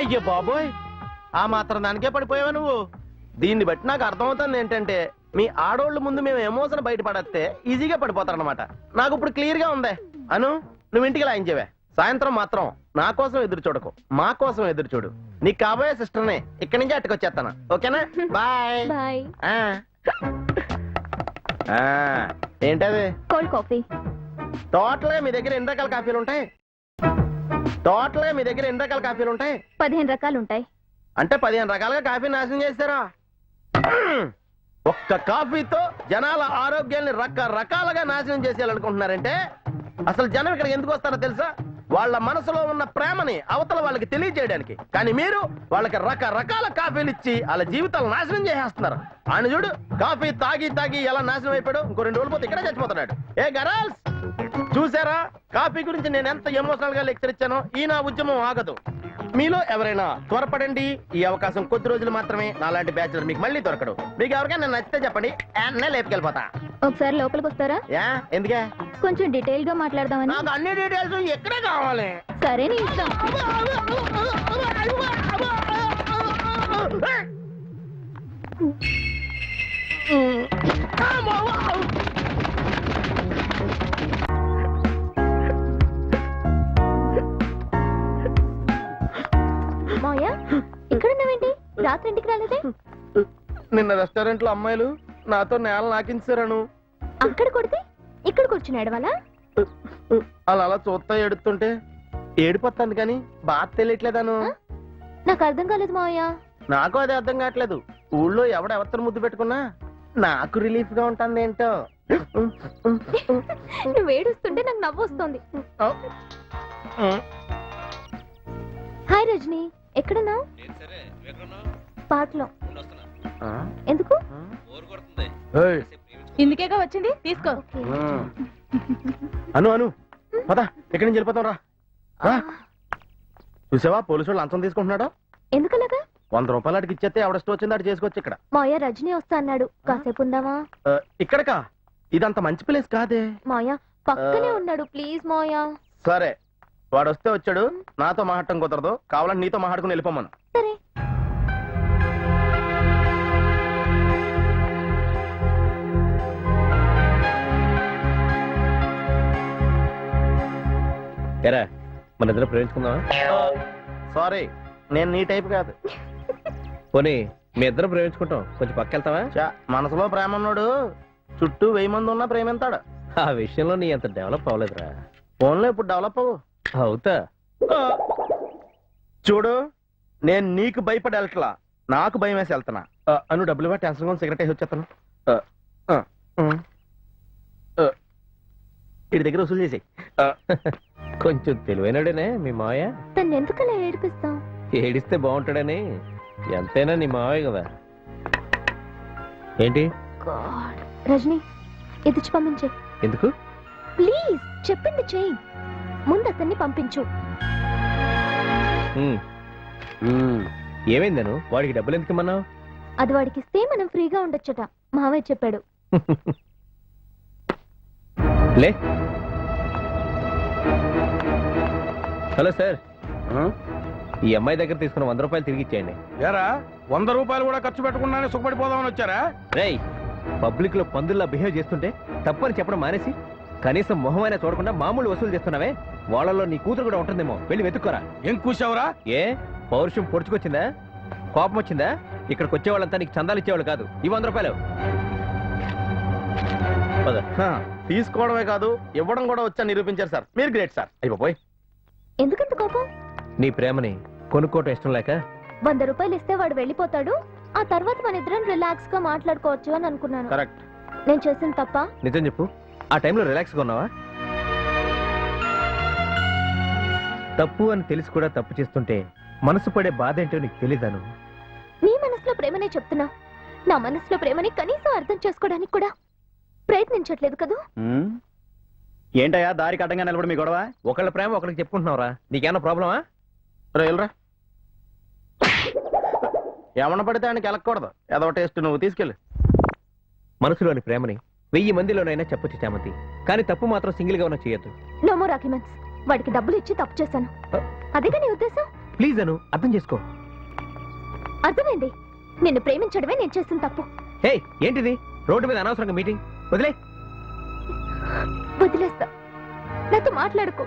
అయ్యో బాబోయ్, ఆ మాత్రం దానికే పడిపోయావా నువ్వు? దీన్ని బట్టి నాకు అర్థమవుతుంది ఏంటంటే మీ ఆడోళ్ళ ముందు మేము ఎమోషన్ బయటపడేస్తే ఈజీగా పడిపోతారనమాట. నాకు ఇప్పుడు క్లియర్ గా ఉంది. అను, నువ్వు ఇంటికి లాయించేవే. సాయంత్రం మాత్రం నా కోసం ఎదురు చూడకు, మా కోసం ఎదురు చూడు. నీకు కాబోయే సిస్టర్నే ఇక్కడి నుంచి అట్టుకొచ్చేస్తాను. ఓకేనా? Bye bye. ఏంటది? Cold coffee. టోటల్ గా మీ దగ్గర ఎన్ని రకాల కాఫీలు ఉంటాయి? 15 రకాలు ఉంటాయి. అంటే 15 రకాలుగా కాఫీ నాశనం చేస్తారా? ఒక్క కాఫీతో జనాల ఆరోగ్యాన్ని రకరకాలుగా నాశనం చేసేయాలనుకుంటున్నారంటే అసలు జనం ఇక్కడికి ఎందుకు వస్తారో తెలుసా? వాళ్ళ మనసులో ఉన్న ప్రేమని అవతల వాళ్ళకి తెలియజేయడానికి. కానీ మీరు వాళ్ళకి రకరకాల కాఫీలు ఇచ్చి వాళ్ళ జీవితాలు నాశనం చేసేస్తున్నారు. ఆయన చూడు, కాఫీ తాగి తాగి ఎలా నాశనం అయిపోయాడు. ఇంకో 2 రోజులు పోతే ఇక్కడే చచ్చిపోతున్నాడు. ఏ గర్ల్స్, చూసారా కాఫీ గురించి నేను ఎంత ఎమోషనల్ గా లెక్చర్ ఇచ్చానో? ఈ నా ఉద్యమం ఆగదు. మీలో ఎవరైనా త్వరపడండి. ఈ అవకాశం కొద్ది రోజులు మాత్రమే. నాలాంటి బ్యాచులర్ మీకు మళ్ళీ దొరకడు. మీకు ఎవరికైనా నచ్చితే చెప్పండి, అన్నే లేపుకెళ్ళిపోతా. ఒకసారి లోపలికి వస్తారా? ఎందుకే? కొంచెం డీటెయిల్ గా మాట్లాడదామని. నాకు అన్ని డీటెయిల్స్ ఎక్కడే కావాలి. సరే, నీ ఇష్టం. మాయా, ఇక్కడున్నావేంటి? రాత్రి ఇంటికి రాలేదే? నిన్న రెస్టారెంట్ లో అమ్మాయిలు నాతో నేల నాకించారను. అక్కడ కొడితే ఇక్కడ కూర్చున్నాడు వాళ్ళ. అలా చూస్తా ఏడుతుంటే ఏడిపోతాను కానీ బాధ తెలియట్లేదాను. నాకు అర్థం కాలేదు మావయ్య. నాకు అదే అర్థం కావట్లేదు. ఊళ్ళో ఎవడెవరితో ముద్దు పెట్టుకున్నా నాకు రిలీఫ్ గా ఉంటుంది ఏంటో. నువ్వు ఏడుస్తుంటే నాకు నవ్వు వస్తుంది. హాయ్ రజనీ, ఎక్కడున్నావు? పార్క్ లో. ఎందుకు? ఇందుకేగా వచ్చింది, తీసుకో. అను అను పద, ఎక్కడి నుంచి వెళ్ళిపోతాం రా. చూసావా పోలీసు వాళ్ళు లంచం తీసుకుంటున్నాడు. ఎందుకలాగా? 100 రూపాయలు అడిగి ఇచ్చేస్తే ఎవడస్ట్ వచ్చింది అటు చేసుకోవచ్చు. ఇక్కడ మాయా రజనీ వస్తా అన్నాడు, కాసేపు ఉందామా? ఇక్కడకా? ఇదంత మంచి ప్లేస్ కాదే. మాయా పక్కనే ఉన్నాడు, ప్లీజ్ మాయా. సరే, వాడు వస్తే వచ్చాడు. నాతో మాట్లాడటం కుదరదు, కావాలంటే నీతో మాట్లాడుకుని వెళ్ళిపోమను. సరే. ఎరా, మన ఇద్దరు ప్రేమించుకుందామా? సారీ, నేను నీ టైప్ కాదు. పోనీ మీ ఇద్దరు ప్రేమించుకుంటాం, కొంచెం పక్కెళ్తావా? మనసులో ప్రేమ ఉన్నాడు, చుట్టూ 1000 మంది ఉన్నా ప్రేమింతాడు. ఆ విషయంలో నీ అంత డెవలప్ అవ్వలేదురా. ఫోన్లో ఇప్పుడు డెవలప్ అవుతా. చూడు, నేను నీకు భయపడి వెళ్ళట్లా, నాకు భయం వేసి వెళ్తున్నా. అను డబ్బులు ఇవ్వ, టెన్షన్ కొని సిగరెట్ వేసి వచ్చేస్తాను. వీడి దగ్గర వసూలు చేసి. కొంచెం తెలివైనడేనే మీ మావయ్య. తను ఎందుకలా ఏడిపిస్తావు? ఏడిస్తే బాగుంటాడని. ఎంతైనా నీ మావయ్య కదా. ఏంటి? రజనీ, ఎదుచి పంపించే. ఎందుకు? ప్లీజ్ చెప్పింది చెయ్యి. ముందు అతన్ని పంపించు. ఏమైందను? వాడికి డబ్బులు ఎందుకు ఇమ్మన్నావు? అది వాడికి ఇస్తే మనం ఫ్రీగా ఉండొచ్చట, మావయ్య చెప్పాడు. లే. హలో సార్, ఈ అమ్మాయి దగ్గర తీసుకున్న 100 రూపాయలు తిరిగి ఇచ్చేయండి. ఏరా, 100 రూపాయలు కూడా ఖర్చు పెట్టకుండానే సుఖపడిపోదామని వచ్చారా? రేయ్, పబ్లిక్ లో పందుల్లా బిహేవ్ చేస్తుంటే తప్పని చెప్పడం మానేసి కనీసం మొహమైనా చూడకుండా మామూలు వసూలు చేస్తున్నావే. వాళ్ళలో నీ కూతురు కూడా ఉంటుందేమో, వెళ్ళి వెతుక్కోరా. ఏం కూసావురా? ఏ పౌరుషం పొడుచుకొచ్చిందా? కోపం వచ్చిందా? ఇక్కడికి వచ్చేవాళ్ళంతా నీకు చందాలు ఇచ్చేవాళ్ళు కాదు. ఈ 100 రూపాయలు తీసుకోవడమే కాదు, ఇవ్వడం కూడా వచ్చా నిరూపించారు సార్. మీరు గ్రేట్ సార్. అయిపోయి. ఎందుకంత కోపం? నీ ప్రేమని కొనుక్కోవటం ఇష్టం లేక. 100 రూపాయలు ఇస్తే వాడు వెళ్ళిపోతాడు, ఆ తర్వాత మన ఇద్దరం రిలాక్స్ గా మాట్లాడుకోవచ్చు అని అనుకున్నాను. కరెక్ట్. నేను చేసిన తప్ప? నిజం చెప్పు, ఆ టైంలో రిలాక్స్ గా ఉన్నావా? తప్పు అని తెలిసి కూడా తప్పు చేస్తుంటే మనసు పడే బాధ ఏంటో నీకు తెలీదాను. నీ మనసులో ప్రేమనే చెప్తున్నా, నా మనసులో ప్రేమని కనీసం అర్థం చేసుకోవడానికి కూడా ప్రయత్నించట్లేదు కదా. ఏంటయ్యా దారికి అడ్డంగా నిలబడి మీ గొడవ? ఒకళ్ళ ప్రేమ ఒకరికి చెప్పుకుంటున్నావురా, నీకేమన్నా ప్రాబ్లమా? రా, ఏమన్నా పడితే ఆయనకి వెళ్ళకూడదు. ఏదో టేస్ట్ నువ్వు తీసుకెళ్ళి. మనసులోని ప్రేమని 1000 మందిలోనైనా చెప్పొచ్చు చామంతి, కానీ తప్పు మాత్రం సింగిల్ గా ఉన్న చేయొద్దు. No more arguments. వాడికి డబ్బులు ఇచ్చి తప్పు చేశాను, అదేగా నీ ఉద్దేశం? ప్లీజ్ అను, అర్థం చేసుకో. అర్థమైంది. నిన్ను ప్రేమించడమే నేను చేసిన తప్పు. హే, ఏంటిది రోడ్డు మీద అనవసరంగా మీటింగ్? వదిలే. వదిలేస్తా. నాతో మాట్లాడుకో.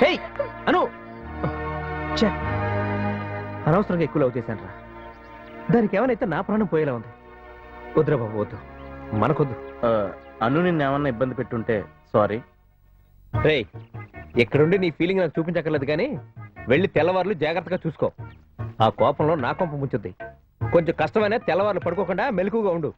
హే అను, ఛే, అనవసరంగా ఎక్కువ లవ్ చేశాను రా. దానికి ఏమైనా నా ప్రాణం పోయేలా ఉంది. వద్దురా బాబు, వద్దు, మనకొద్దు. అను నిన్నేమన్నా ఇబ్బంది పెట్టుంటే సారీ. రే, ఎక్కడుండి నీ ఫీలింగ్ నాకు చూపించక్కర్లేదు, కానీ వెళ్ళి తెల్లవార్లు జాగ్రత్తగా చూసుకో. ఆ కోపంలో నా కొంప ముంచుద్ది. కొంచెం కష్టమైనా తెల్లవార్లు పడుకోకుండా మెలకుగా ఉండు.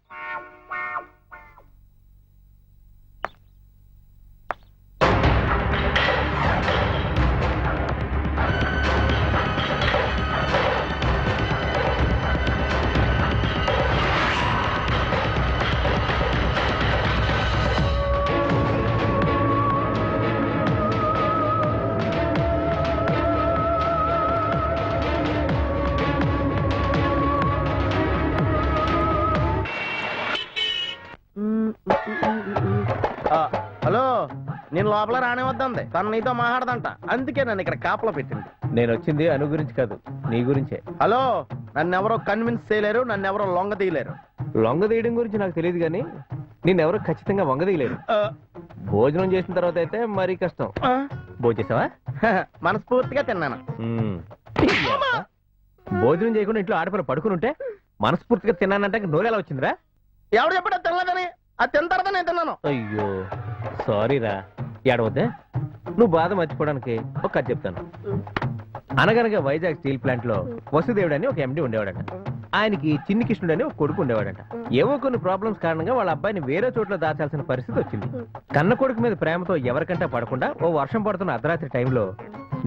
హలో, నేను లోపల రానే వద్దంది. తను నీతో మాట్లాడదంట, అందుకే నన్ను ఇక్కడ కాపలా పెట్టింది. నేను వచ్చింది అను గురించి కాదు, నీ గురించే. హలో, నన్ను ఎవరో కన్విన్స్ చేయలేరు, నన్ను ఎవరో లొంగ తీయలేరు. లొంగ తీయడం గురించి నాకు తెలియదు, కానీ నిన్నెవరూ ఖచ్చితంగా వంగ తీయలేరు. భోజనం చేసిన తర్వాత అయితే మరీ కష్టం. భోజేసావా? మనస్ఫూర్తిగా తిన్నాను. భోజనం చేయకుండా ఇంట్లో ఆడపిల్ల పడుకుని ఉంటే మనస్ఫూర్తిగా తిన్నానంటే నోరు ఎలా వచ్చిందిరా? ఎవడు చెప్పాడు తినలేదని? అది తిన్న తర్వాత నేను తిన్నాను. అయ్యో సారీరా. ఏడవద్దే, నువ్వు బాధ మర్చిపోవడానికి ఒక కథ చెప్తాను. అనగనగా వైజాగ్ స్టీల్ ప్లాంట్ లో వసుదేవుడు అని ఒక ఎండి ఉండేవాడంట. ఆయనకి చిన్ని కృష్ణుడు అని ఒక కొడుకు ఉండేవాడంట. ఏవో కొన్ని ప్రాబ్లమ్స్ కారణంగా వాళ్ళ అబ్బాయిని వేరే చోట్ల దాచాల్సిన పరిస్థితి వచ్చింది. కన్న కొడుకు మీద ప్రేమతో ఎవరికంటే పడకుండా ఓ వర్షం పడుతున్న అర్ధరాత్రి టైంలో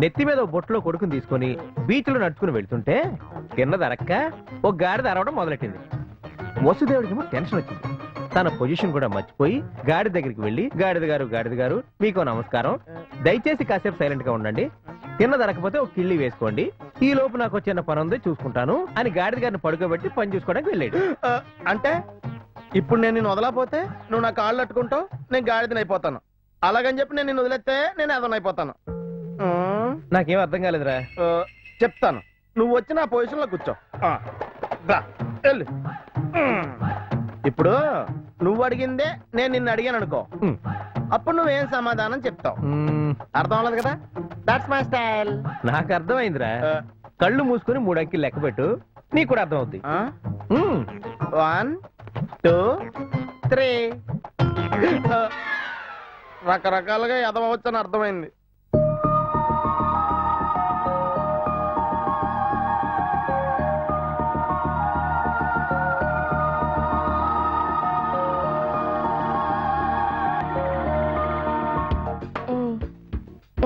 నెత్తి మీద ఓ బొట్టులో కొడుకుని తీసుకుని బీచ్ లో నడుచుకుని వెళ్తుంటే తిన్నదరక్క ఓ గాడిద అరవడం మొదలెట్టింది. వసుదేవుడికి టెన్షన్ వచ్చింది. తన పొజిషన్ కూడా మర్చిపోయి గాడి దగ్గరికి వెళ్లి, గాడిద గారు మీకు నమస్కారం, దయచేసి కాసేపు సైలెంట్ గా ఉండండి, తిన్నదరకపోతే ఒక కిళ్ళి వేసుకోండి, ఈ లోపు నాకు చిన్న పని ఉంది చూసుకుంటాను అని గాడిద గారిని పడుకోబెట్టి పని చూసుకోవడానికి వెళ్ళాడు. అంటే ఇప్పుడు నేను నిన్ను వదలపోతే నువ్వు నా కాళ్ళు అట్టుకుంటావు, నేను గాడిదని అయిపోతాను. అలాగని చెప్పి నేను నిన్ను వదిలేస్తే నేను ఏదైనా అయిపోతాను. నాకేం అర్థం కాలేదురా. చెప్తాను, నువ్వు వచ్చి నా పొజిషన్ లో కూర్చో. వెళ్ళు. ఇప్పుడు నువ్వు అడిగిందే నేను నిన్ను అడిగాను అనుకో, అప్పుడు నువ్వేం సమాధానం చెప్తావు. అర్థం అవ్వలేదు కదా? That's my style. నాకు అర్థమైందిరా. కళ్ళు మూసుకొని 3 అంకెలు లెక్క పెట్టు, నీకు కూడా అర్థం అవుద్ది. 1 2 3. రకరకాలుగా ఎదవచ్చని అర్థమైంది.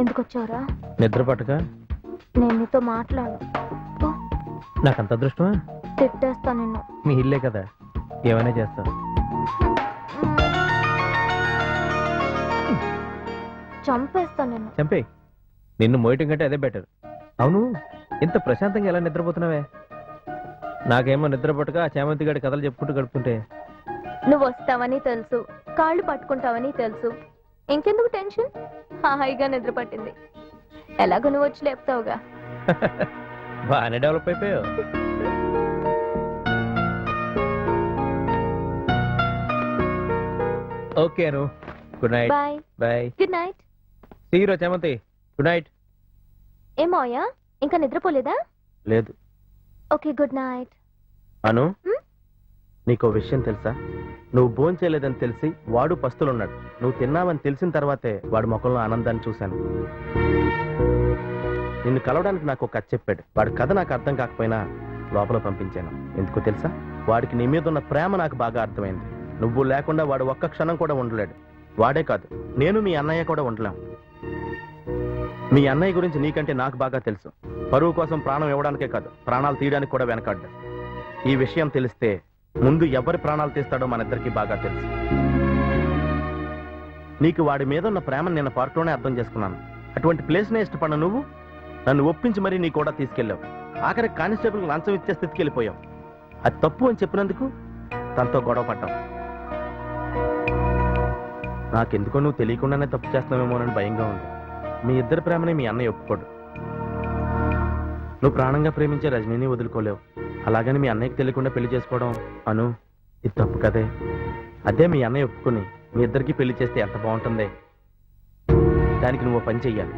ఎందుకు వచ్చావురా? నిద్ర పట్టక నేను నీతో మాట్లాడు. నాకంత అదృష్టమా? తిట్టేస్తా నిన్ను. మీ ఇల్లే కదా, ఏమైనా చేస్తావు. చంపేస్తా నిన్ను. చంపే. నిన్ను మోయటం కంటే అదే బెటర్. అవును, ఇంత ప్రశాంతంగా ఎలా నిద్రపోతున్నావే? నాకేమో నిద్ర పట్టక ఆ చామంతి గడి కథలు చెప్పుకుంటూ గడుపుతుంటే. నువ్వు వస్తావని తెలుసు, కాళ్ళు పట్టుకుంటావని తెలుసు, ఇంకెందుకు టెన్షన్? హాయిగా నిద్ర పట్టింది. ఎలాగో నువ్వు వచ్చి లేపుతావుగా. బాగానే డెవలప్ అయిపోయావు. ఓకే అను, good night. Bye bye. Good night. సీరో చామంతి, గుడ్ నైట్. ఏమోయా, ఇంకా నిద్రపోలేదా? లేదు. Okay, good night. అను, నీకో విషయం తెలుసా? నువ్వు భోజనం చేయలేదని తెలిసి వాడు పస్తులున్నాడు. నువ్వు తిన్నావని తెలిసిన తర్వాతే వాడి ముఖంలో ఆనందాన్ని చూశాను. నిన్ను కలవడానికి నాకు ఒక కథ చెప్పాడు. వాడి కథ నాకు అర్థం కాకపోయినా లోపల పంపించాను. ఎందుకో తెలుసా? వాడికి నీ మీద ఉన్న ప్రేమ నాకు బాగా అర్థమైంది. నువ్వు లేకుండా వాడు ఒక్క క్షణం కూడా ఉండలేడు. వాడే కాదు, నేను మీ అన్నయ్య కూడా ఉండలేం. మీ అన్నయ్య గురించి నీకంటే నాకు బాగా తెలుసు. పరువు కోసం ప్రాణం ఇవ్వడానికే కాదు, ప్రాణాలు తీయడానికి కూడా వెనకాడ్డు. ఈ విషయం తెలిస్తే ముందు ఎవరి ప్రాణాలు తీస్తాడో మన ఇద్దరికి బాగా తెలుసు. నీకు వాడి మీద ఉన్న ప్రేమను నిన్న పార్క్లోనే అర్థం చేసుకున్నాను. అటువంటి ప్లేస్నే ఇష్టపడిన నువ్వు నన్ను ఒప్పించి మరీ నీ కూడా తీసుకెళ్ళావు. ఆఖరి కానిస్టేబుల్కి లంచం ఇచ్చే స్థితికి వెళ్ళిపోయావు. అది తప్పు అని చెప్పినందుకు తనతో గొడవ పడ్డావు. నాకెందుకో నువ్వు తెలియకుండానే తప్పు చేస్తున్నావేమోనని భయంగా ఉంది. మీ ఇద్దరి ప్రేమని మీ అన్నయ్య ఒప్పుకోడు. నువ్వు ప్రాణంగా ప్రేమించే రజనీని వదులుకోలేవు. అలాగని మీ అన్నయ్యకి తెలియకుండా పెళ్లి చేసుకోవడం అను ఇది తప్పు కదే. అదే మీ అన్నయ్య ఒప్పుకుని మీ ఇద్దరికి పెళ్లి చేస్తే ఎంత బాగుంటుందే. దానికి నువ్వు పని చెయ్యాలి.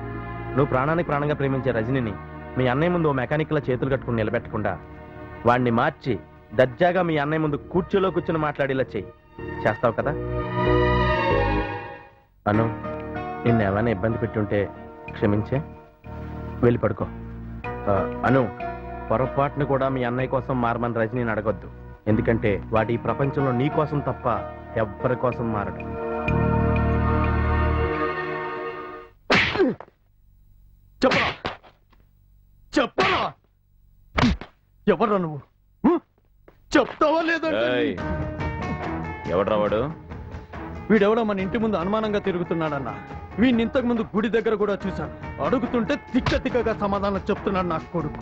నువ్వు ప్రాణానికి ప్రాణంగా ప్రేమించే రజనీని మీ అన్నయ్య ముందు ఓ మెకానిక్లా చేతులు కట్టుకుని నిలబెట్టకుండా వాణ్ణి మార్చి దర్జాగా మీ అన్నయ్య ముందు కూర్చోలో కూర్చొని మాట్లాడేలా చెయ్యి. చేస్తావు కదా? అను నిన్ను ఏమైనా ఇబ్బంది పెట్టుంటే క్షమించే, వెళ్ళి పడుకో. అను పొరపాటును కూడా మీ అన్నయ్య కోసం మారమని రజనీని అడగొద్దు. ఎందుకంటే వాడి ఈ ప్రపంచంలో నీ కోసం తప్ప ఎవ్వరి కోసం మారడు. చెప్పరా చెప్పరా ఎవరా నువ్వు? చెప్తావా లేదంటే ఎవడ్రా వాడు? వీడెవడో మన ఇంటి ముందు అనుమానంగా తిరుగుతున్నాడన్నా. వీడిని ఇంతకు ముందు గుడి దగ్గర కూడా చూశాను. అడుగుతుంటే తిక్క తిక్కగా సమాధానం చెప్తున్నాడు నా కొడుకు.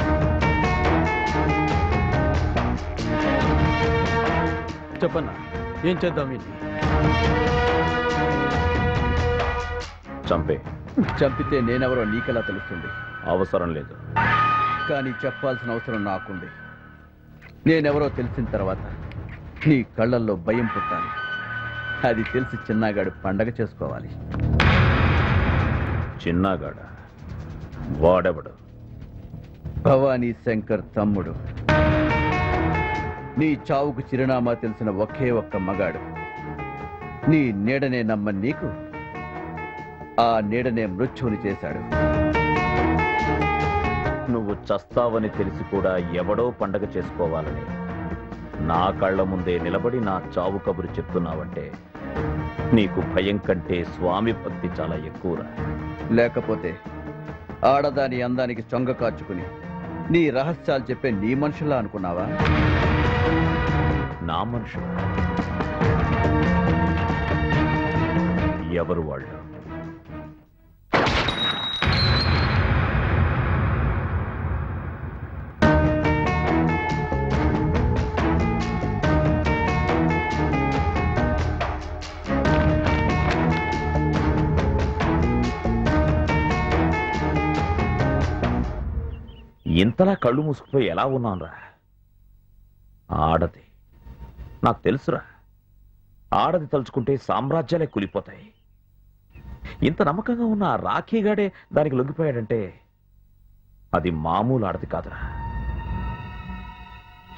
చెప్పన్నా ఏం చేద్దాం వీడిని? చంపే. చంపితే నేనెవరో నీకెలా తెలుస్తుంది? అవసరం లేదు. కానీ చెప్పాల్సిన అవసరం నాకుంది. నేనెవరో తెలిసిన తర్వాత నీ కళ్ళల్లో భయం పుట్టాలి. అది తెలిసి చిన్నగాడు పండగ చేసుకోవాలి. చిన్నగాడ వాడెవడు? భవానీ శంకర్ తమ్ముడు. నీ చావుకు చిరునామా తెలిసిన ఒకే ఒక్క మగాడు. నీ నీడనే నమ్మని నీకు ఆ నీడనే మృత్యువుని చేశాడు. నువ్వు చస్తావని తెలిసి కూడా ఎవడో పండగ చేసుకోవాలని నా కళ్ళ ముందే నిలబడి నా చావు కబురు చెప్తున్నావంటే నీకు భయం కంటే స్వామి భక్తి చాలా ఎక్కువరా. లేకపోతే ఆడదాని అందానికి చొంగ కాచుకుని నీ రహస్యాలు చెప్పే నీ మనుషులా అనుకున్నావా? నా మనుషులు ఎవరు వాళ్ళు? ఇంతలా కళ్ళు మూసుకుపోయి ఎలా ఉన్నానురా? ఆడది నాకు తెలుసురా. ఆడది తలుచుకుంటే సామ్రాజ్యాలే కూలిపోతాయి. ఇంత నమ్మకంగా ఉన్న ఆ రాఖీగాడే దానికి లొంగిపోయాడంటే అది మామూలు ఆడది కాదురా.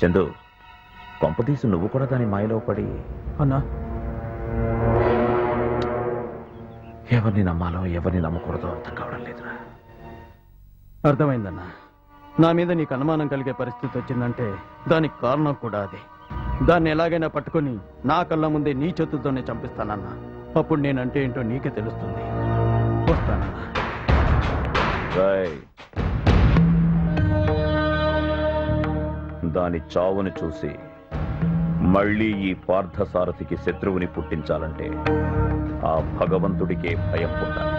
చందు, కొంపతీసి నువ్వు కూడా దాని మాయలో పడి అన్నా ఎవరిని నమ్మాలో ఎవరిని నమ్మకూడదో అర్థం కావడం లేదురా. అర్థమైందన్నా. నా మీద నీకు అనుమానం కలిగే పరిస్థితి వచ్చిందంటే దానికి కారణం కూడా అదే. దాన్ని ఎలాగైనా పట్టుకొని నా కళ్ళ ముందే నీ చేతులతోనే చంపిస్తానన్నా. అప్పుడు నేనంటే ఏంటో నీకే తెలుస్తుంది. వస్తానన్నా. రేయ్, దాని చావుని చూసి మళ్ళీ ఈ పార్థసారథికి శత్రువుని పుట్టించాలంటే ఆ భగవంతుడికే భయం పుట్టాలి.